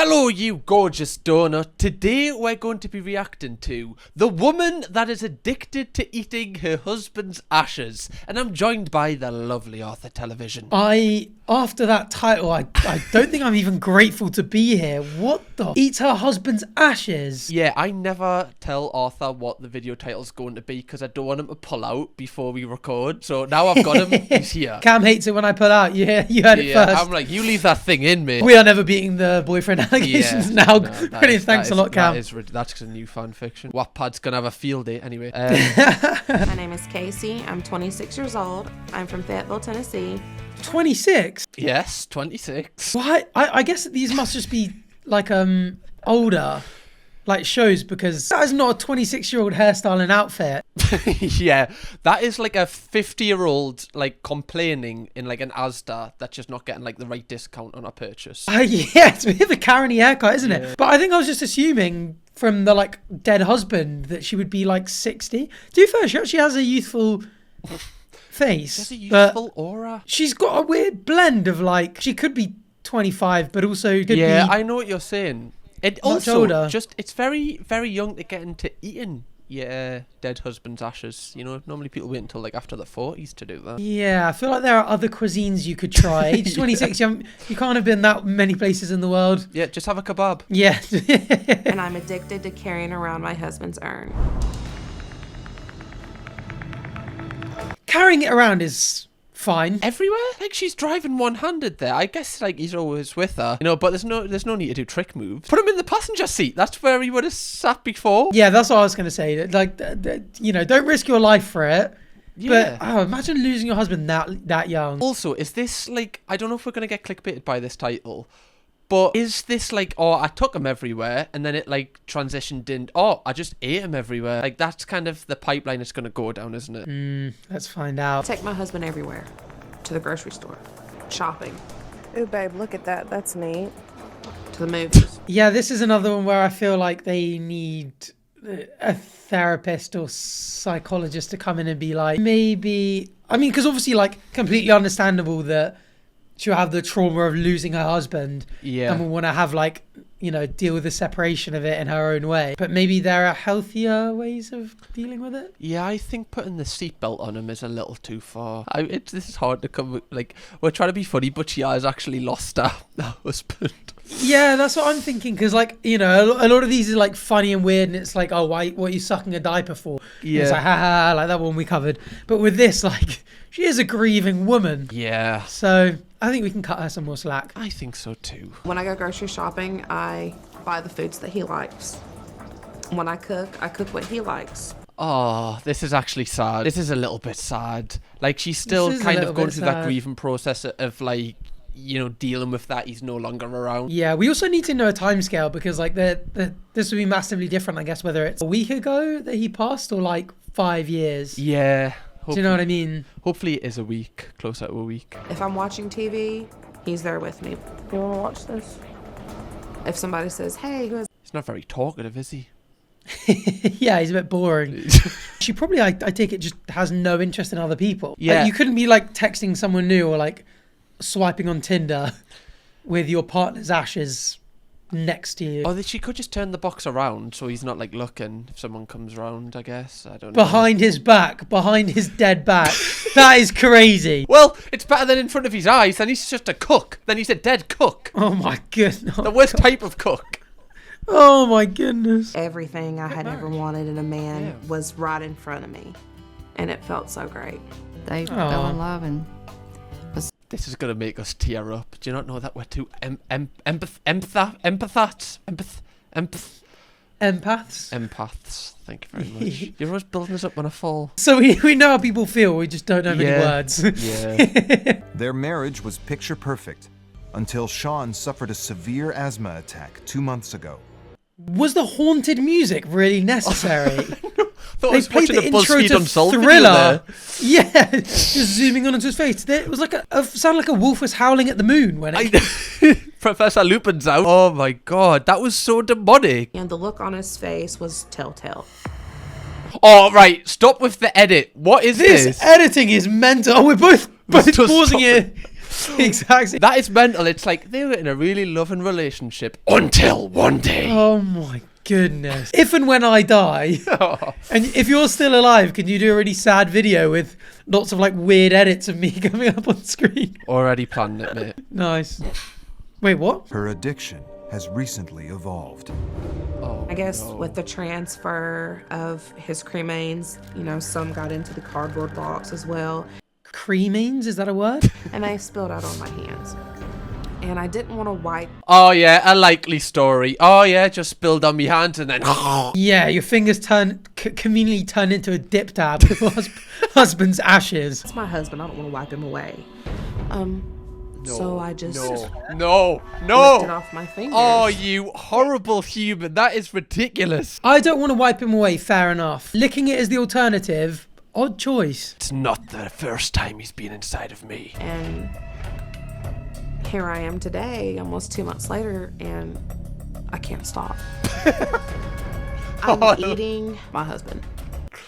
Hello, you gorgeous donut. Today we're going to be reacting to the woman that is addicted to eating her husband's ashes. And I'm joined by the lovely Arthur Television. After that title, I don't think I'm even grateful to be here. What the? Eats her husband's ashes? Yeah, I never tell Arthur what the video title's going to be because I don't want him to pull out before we record. So now I've got him, he's here. Cam hates it when I pull out. You heard it first. I'm like, you leave that thing in, mate. We are never beating the boyfriend allegations now. Brilliant, thanks a lot, Cam. That's a new fan fiction. Wattpad's going to have a field day anyway. My name is Casey. I'm 26 years old. I'm from Fayetteville, Tennessee. 26? Yes, 26. Why? I guess these must just be like older like shows, because that is not a 26-year-old hairstyle and outfit. Yeah, that is like a 50-year-old like complaining in like an Asda that's just not getting like the right discount on a purchase. Yeah, it's a bit of a Karen-y haircut, isn't it? But I think I was just assuming from the like dead husband that she would be like 60. To be fair, she actually has a youthful face. She has a youthful aura. She's got a weird blend of like, she could be 25, but also could be... Yeah, I know what you're saying. It also older. just, it's very, very young to get into eating dead husband's ashes. You know, normally people wait until like after the 40s to do that. Yeah, I feel like there are other cuisines you could try. Age 26, you can't have been that many places in the world. Yeah, just have a kebab. Yeah. And I'm addicted to carrying around my husband's urn. Carrying it around is fine. Everywhere? Like she's driving one-handed there. I guess like he's always with her. You know, but there's no need to do trick moves. Put him in the passenger seat. That's where he would have sat before. Yeah, that's what I was going to say. Like, you know, don't risk your life for it. Yeah. But imagine losing your husband that young. Also, is this like, I don't know if we're going to get clickbaited by this title, but is this like, oh, I took him everywhere and then it like transitioned in, oh, I just ate him everywhere. Like that's kind of the pipeline it's going to go down, isn't it? Let's find out. Take my husband everywhere. To the grocery store. Shopping. Ooh, babe, look at that. That's neat. To the movies. Yeah, this is another one where I feel like they need a therapist or psychologist to come in and be like, maybe... I mean, because obviously, like, completely understandable that she'll have the trauma of losing her husband. Yeah. And will want to have, like, you know, deal with the separation of it in her own way. But maybe there are healthier ways of dealing with it. Yeah, I think putting the seatbelt on him is a little too far. This is hard to come... Like, we're trying to be funny, but she has actually lost her husband. Yeah, that's what I'm thinking. Because, like, you know, a lot of these are, like, funny and weird. And it's like, oh, what are you sucking a diaper for? Yeah. It's like, ha ha, like that one we covered. But with this, like, she is a grieving woman. Yeah. So I think we can cut her some more slack. I think so too. When I go grocery shopping, I buy the foods that he likes. When I cook what he likes. Oh, this is actually sad. This is a little bit sad. Like, she's still kind of going through that grieving process of, like, you know, dealing with that he's no longer around. Yeah, we also need to know a timescale because, like, this would be massively different, I guess, whether it's a week ago that he passed or, like, 5 years. Yeah. Do you know what I mean? Hopefully it is a week, closer to a week. If I'm watching TV, he's there with me. You want to watch this? If somebody says, hey, who is... He's not very talkative, is he? Yeah, he's a bit boring. She probably, I take it, just has no interest in other people. Yeah. Like, you couldn't be, like, texting someone new or, like, swiping on Tinder with your partner's ashes next to you. Or she could just turn the box around so he's not like looking if someone comes round, I guess. I don't know. Behind his back, behind his dead back. That is crazy. Well, it's better than in front of his eyes. Then he's just a cook. Then he's a dead cook. Oh my goodness. The worst type of cook. Oh my goodness. Everything I had ever wanted in a man was right in front of me. And it felt so great. They fell in love and... This is going to make us tear up. Do you not know that we're two empaths? Empaths. Thank you very much. You're always building us up when I fall. So we know how people feel. We just don't know many words. Yeah. Their marriage was picture perfect until Sean suffered a severe asthma attack 2 months ago. Was the haunted music really necessary? Thought I was watching a BuzzFeed Unsolved Thriller. Yeah, just zooming on into his face. It was like sounded like a wolf was howling at the moon when it... Professor Lupin's out. Oh my god, that was so demonic. And the look on his face was telltale. Oh, right, stop with the edit. What is this? This editing is mental. Oh, we're both pausing it. Exactly. That is mental. It's like they were in a really loving relationship until one day. Oh my goodness. If and when I die, and if you're still alive, can you do a really sad video with lots of like weird edits of me coming up on screen? Already planned it, mate. Nice. Wait, what? Her addiction has recently evolved. Oh, I guess no. with the transfer of his cremains, you know, some got into the cardboard box as well, Cremines? Is that a word? and they spilled out on my hands. And I didn't want to wipe. Oh yeah, a likely story. Oh yeah, just spilled on me hands and then. Yeah, your fingers conveniently turn into a dip dab with your husband's ashes. It's my husband. I don't want to wipe him away. So I just No. licked it off my fingers. Oh, you horrible human. That is ridiculous. I don't want to wipe him away, fair enough. Licking it as the alternative, odd choice. It's not the first time he's been inside of me. And here I am today, almost 2 months later, and I can't stop. I'm eating my husband.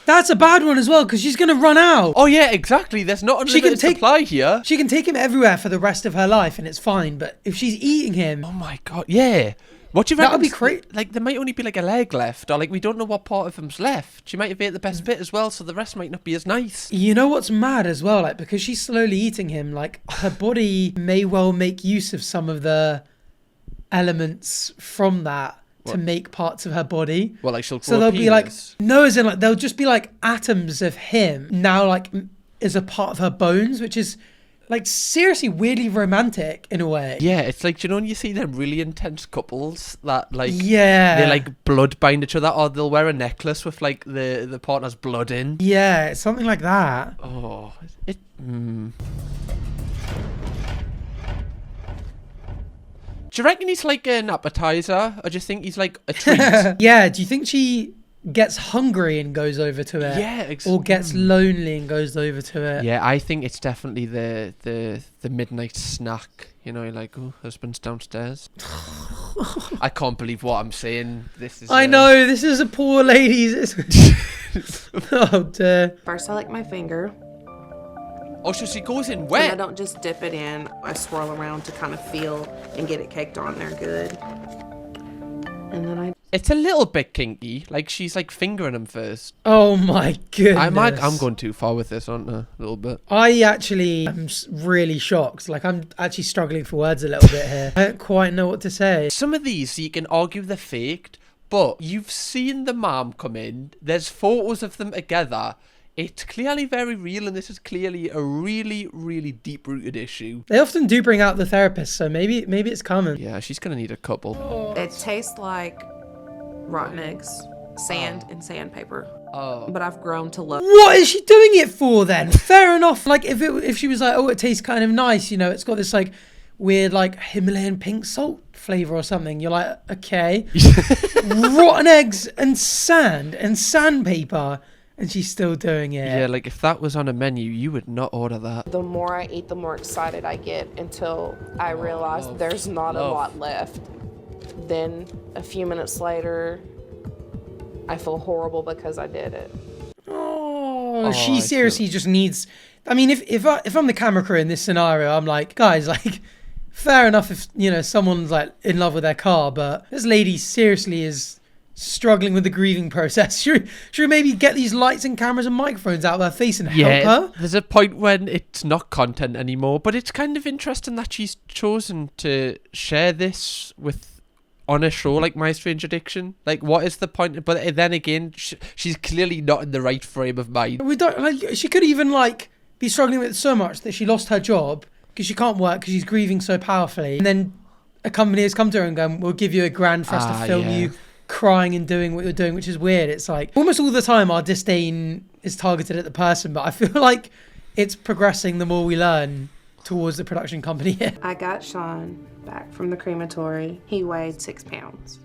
That's a bad one as well, because she's going to run out. Oh yeah, exactly. There's not unlimited supply here. She can take him everywhere for the rest of her life, and it's fine. But if she's eating him, Oh my god, yeah. What do you reckon? That would be great. Like, there might only be like a leg left, or like we don't know what part of him's left. She might have ate the best bit as well, so the rest might not be as nice. you know what's mad as well? Like, because she's slowly eating him, like her body may well make use of some of the elements from that to make parts of her body. Well, like she'll grow So a they'll be like, penis. no, as in like they'll just be like atoms of him now, like as a part of her bones, which is like seriously weirdly romantic in a way. Yeah, it's like, do you know when you see them really intense couples that like Yeah. they like blood bind each other, or they'll wear a necklace with like the partner's blood in. Yeah, it's something like that. Oh, it. Do you reckon he's like an appetizer, or do you think he's like a treat? Yeah, do you think she gets hungry and goes over to it? Yeah, Or gets lonely and goes over to it? Yeah, I think it's definitely the midnight snack. You know, you're like, oh, husband's downstairs. I can't believe what I'm saying. This is. I know, this is a poor lady's. Oh dear. First, I lick my finger. Oh, so she goes in And I wet. don't just dip it in. I swirl around to kind of feel and get it caked on there good. And then I It's a little bit kinky. Like she's like fingering him first. Oh my goodness. I'm going too far with this, aren't I? A little bit. I actually am really shocked. Like, I'm actually struggling for words a little bit here. I don't quite know what to say. Some of these you can argue they're faked, but you've seen the mom come in. There's photos of them together. It's clearly very real, and this is clearly a really, really deep-rooted issue. They often do bring out the therapist, so maybe it's coming. Yeah, she's gonna need a couple. it tastes like rotten eggs, sand, and sandpaper. Oh. But I've grown to love. What is she doing it for then? Fair enough. Like, if she was like, oh, it tastes kind of nice, you know, it's got this like weird like Himalayan pink salt flavor or something. You're like, okay, rotten eggs and sand and sandpaper. And she's still doing it. Yeah, like if that was on a menu, you would not order that. The more I eat, the more excited I get until I realize there's not a lot left. Then a few minutes later, I feel horrible because I did it. Oh, I she feel- seriously just needs. I mean, if I'm the camera crew in this scenario, I'm like, guys, like, fair enough if you know someone's like in love with their car, but this lady seriously is struggling with the grieving process. Should we maybe get these lights and cameras and microphones out of her face and help her? There's a point when it's not content anymore, but it's kind of interesting that she's chosen to share this with on a show like My Strange Addiction. Like, what is the point? But then again, she's clearly not in the right frame of mind. We don't like. She could even like be struggling with it so much that she lost her job because she can't work because she's grieving so powerfully, and then a company has come to her and gone, "We'll give you $1,000 for us to film yeah. you crying and doing what you're doing," which is weird. It's like almost all the time our disdain is targeted at the person, but I feel like it's progressing the more we learn towards the production company here. I got Sean back from the crematory. He weighed 6 pounds.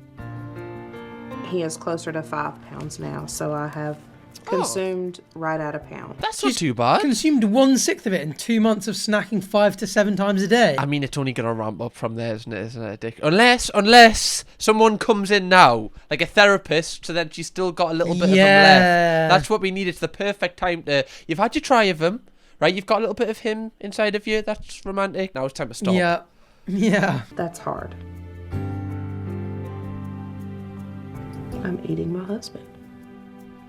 He is closer to 5 pounds now, so I have consumed right at a pound. That's not too bad. Consumed 1/6 of it in 2 months of snacking 5 to 7 times a day. I mean, it's only going to ramp up from there, isn't it? Isn't it, Dick? Unless someone comes in now, like a therapist, so then she's still got a little bit of them left. That's what we need. It's the perfect time to... You've had your try of them. right? You've got a little bit of him inside of you. That's romantic. Now it's time to stop. Yeah. Yeah. That's hard. I'm eating my husband.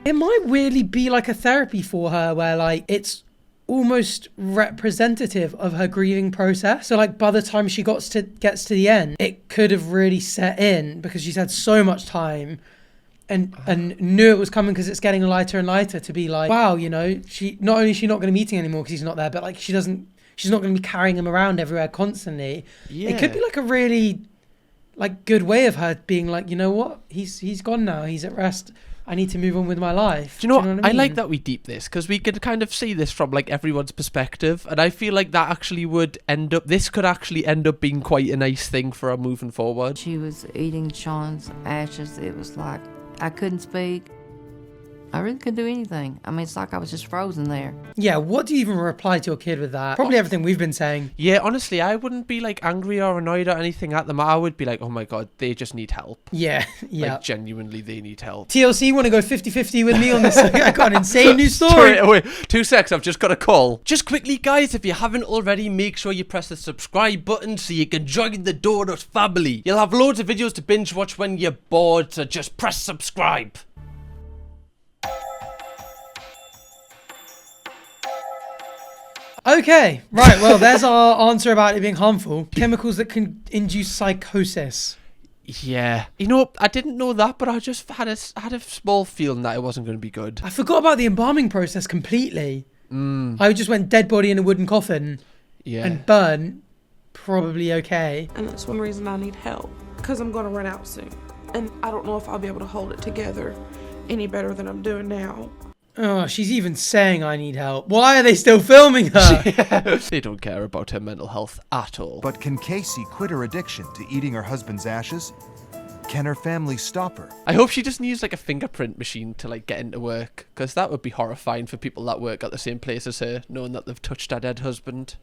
It might weirdly be like a therapy for her where like it's almost representative of her grieving process. So like by the time she gets to the end, it could have really set in because she's had so much time and knew it was coming because it's getting lighter and lighter to be like, wow, you know, she not only is she not going to be eating anymore because he's not there, but like she's not going to be carrying him around everywhere constantly. Yeah. It could be like a really like good way of her being like, you know what, he's gone now, he's at rest, I need to move on with my life. Do you know what? what I mean? like that we deep this because we could kind of see this from like everyone's perspective, and I feel like that actually this could actually end up being quite a nice thing for her moving forward. She was eating Sean's ashes. It was like I couldn't speak. I really couldn't do anything. I mean, it's like I was just frozen there. Yeah, what do you even reply to your kid with that? Probably everything we've been saying. Yeah, honestly, I wouldn't be like angry or annoyed or anything at them. I would be like, oh my god, they just need help. Yeah, yeah. Like, genuinely, they need help. TLC, want to go 50-50 with me on this? I got an insane new story. Straight away. 2 secs, I've just got a call. Just quickly, guys, if you haven't already, make sure you press the subscribe button so you can join the Donut family. You'll have loads of videos to binge watch when you're bored, so just press subscribe. Okay, right, well, there's our answer about it being harmful. Chemicals that can induce psychosis. Yeah. You know, I didn't know that, but I just had a small feeling that it wasn't going to be good. I forgot about the embalming process completely. I just went dead body in a wooden coffin Yeah. and burn. Probably okay. And that's one reason I need help, because I'm going to run out soon. And I don't know if I'll be able to hold it together any better than I'm doing now. Oh, she's even saying I need help. Why are they still filming her? They don't care about her mental health at all. But can Casey quit her addiction to eating her husband's ashes? Can her family stop her? I hope she doesn't use like a fingerprint machine to like get into work, because that would be horrifying for people that work at the same place as her, knowing that they've touched her dead husband.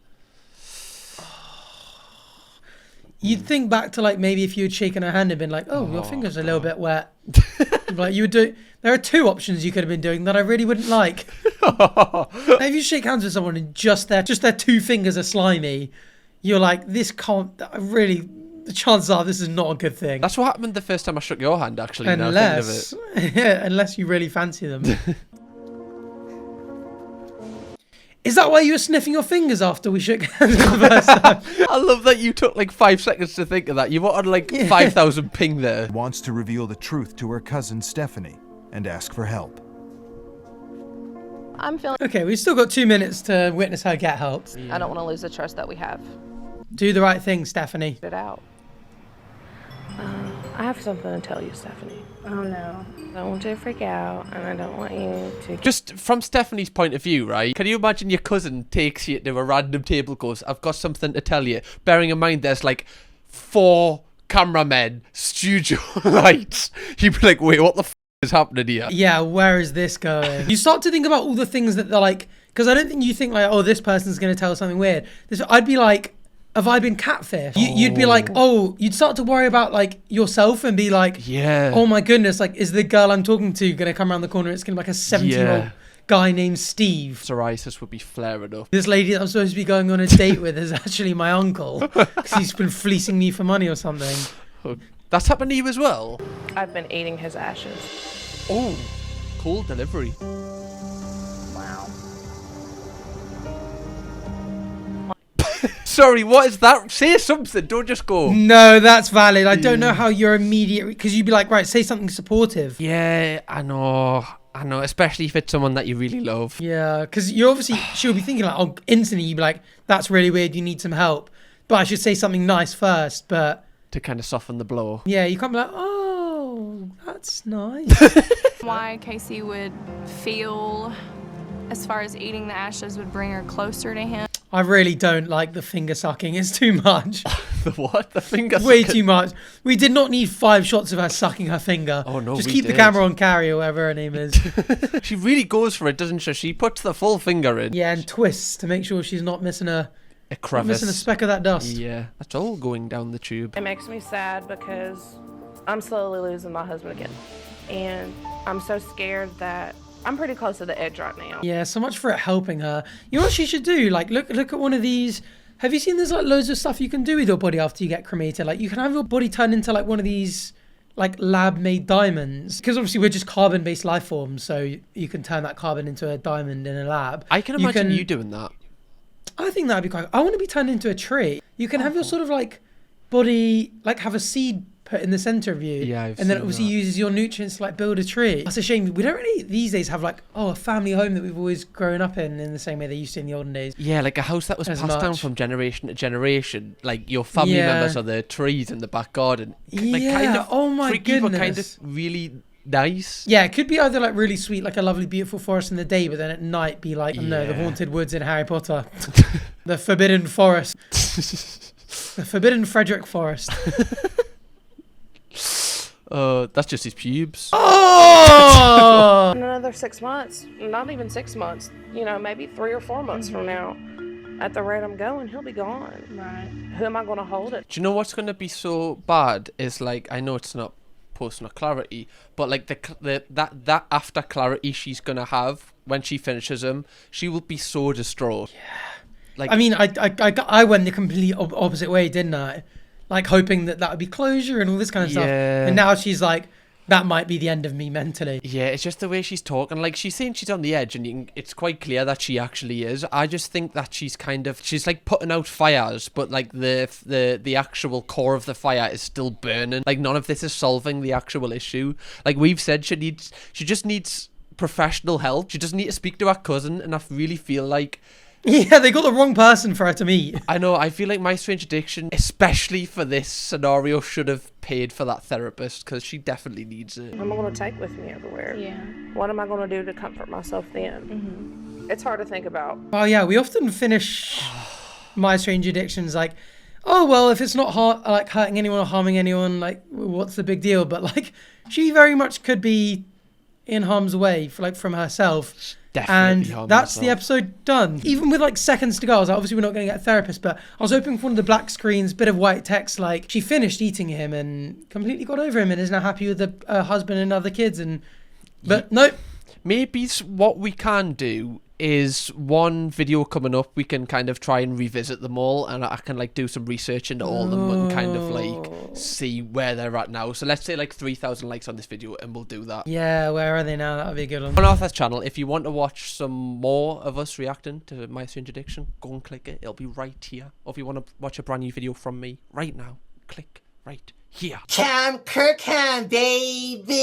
You'd think back to like maybe if you had shaken her hand and been like, oh, your finger's a little bit wet. Like you would do. There are 2 options you could have been doing that I really wouldn't like. If you shake hands with someone and just their 2 fingers are slimy, you're like, this can't really. The chances are this is not a good thing. That's what happened the first time I shook your hand, actually. Unless, now thinking of it. unless you really fancy them. Is that why you were sniffing your fingers after we shook hands for the first time? I love that you took like 5 seconds to think of that. You wanted like 5,000 ping there. Wants to reveal the truth to her cousin Stephanie and ask for help. I'm feeling Okay, we've still got 2 minutes to witness her get help. I don't want to lose the trust that we have. Do the right thing, Stephanie. It out. I have something to tell you, Stephanie. Oh no. I don't want you to freak out, and I don't want you to... Just from Stephanie's point of view, right? Can you imagine your cousin takes you to a random table, goes, I've got something to tell you. Bearing in mind there's like 4 cameramen, studio lights. You'd be like, wait, what the f is happening here? Yeah, where is this going? You start to think about all the things that they're like, because I don't think you think like, oh, this person's going to tell something weird. I'd be like, have I been catfished? You'd be like, oh, you'd start to worry about like yourself and be like, Yeah. oh my goodness, like, is the girl I'm talking to going to come around the corner? It's going to be like a 17-year-old guy named Steve. Psoriasis would be flaring up. This lady that I'm supposed to be going on a date with is actually my uncle because he's been fleecing me for money or something. That's happened to you as well? I've been eating his ashes. Oh, cool delivery. Wow. Sorry, what is that? Say something, don't just go. No, that's valid. I don't know how your immediate... Because you'd be like, right, say something supportive. Yeah, I know, especially if it's someone that you really love. Yeah, because you obviously... She'll be thinking like, oh, instantly you'd be like, that's really weird, you need some help. But I should say something nice first, but... To kind of soften the blow. Yeah, you can't be like, oh, that's nice. Why Casey would feel as far as eating the ashes would bring her closer to him. I really don't like the finger sucking. It's too much. The what? The finger Way sucking? too much. We did not need 5 shots of her sucking her finger. Oh, no, Just we keep the did. camera on Carrie or whatever her name is. She really goes for it, doesn't she? She puts the full finger in. Yeah, and twists to make sure she's not missing A crevice. missing a speck of that dust. Yeah, that's all going down the tube. It makes me sad because I'm slowly losing my husband again. And I'm so scared that I'm pretty close to the edge right now. Yeah, so much for it helping her. You know what she should do? Like, look at one of these. Have you seen there's like loads of stuff you can do with your body after you get cremated? Like, you can have your body turned into like one of these like lab-made diamonds. Because obviously we're just carbon-based life forms, so you can turn that carbon into a diamond in a lab. I can imagine you doing that. I think that'd be quite. I want to be turned into a tree. You can have your sort of like body, like have a seed put in the center of you, and then obviously uses your nutrients to like build a tree. That's a shame. We don't really these days have like a family home that we've always grown up in the same way they used to in the olden days. Yeah, like a house that was passed down from generation to generation. Like your family members are the trees in the back garden. Like, kind of oh my freaky, goodness. but kind of really nice. Yeah, it could be either like really sweet, like a lovely, beautiful forest in the day, but then at night be like, no, the haunted woods in Harry Potter, the forbidden forest, the forbidden Frederick Forest. That's just his pubes. Oh! In another 6 months, not even 6 months, you know, maybe 3 or 4 months from now, at the rate I'm going, he'll be gone. Right. Who am I going to hold it? Do you know what's going to be so bad is like, I know it's not personal clarity, but like that after clarity she's going to have when she finishes him, she will be so distraught. Yeah. Like, I mean, I went the complete opposite way, didn't I? Like hoping that would be closure and all this kind of stuff. And now she's like, that might be the end of me mentally. Yeah, it's just the way she's talking. Like, she's saying she's on the edge, and it's quite clear that she actually is. I just think that she's like putting out fires, but like the actual core of the fire is still burning. Like, none of this is solving the actual issue. Like we've said, she just needs professional help. She doesn't need to speak to her cousin, and I really feel like... Yeah, they got the wrong person for her to meet. I know, I feel like My Strange Addiction, especially for this scenario, should have paid for that therapist, because she definitely needs it. What am I going to take with me everywhere? Yeah. What am I going to do to comfort myself then? It's hard to think about. Oh yeah, we often finish My Strange Addictions like, oh well, if it's not like hurting anyone or harming anyone, like what's the big deal? But like, she very much could be in harm's way from herself. Definitely. And that's the episode done. Even with like seconds to go, I was like, obviously we're not going to get a therapist, but I was hoping for one of the black screens, bit of white text, like she finished eating him and completely got over him and is now happy with the husband and other kids. But nope. Maybe what we can do is one video coming up, we can kind of try and revisit them all, and I can like do some research into all of them and kind of like see where they're at now. So let's say like 3,000 likes on this video and we'll do that. Yeah, where are they now? That would be a good one. On Arthur's channel, if you want to watch some more of us reacting to My Strange Addiction, go and click it. It'll be right here. Or if you want to watch a brand new video from me right now, click right here. Kirkham, baby!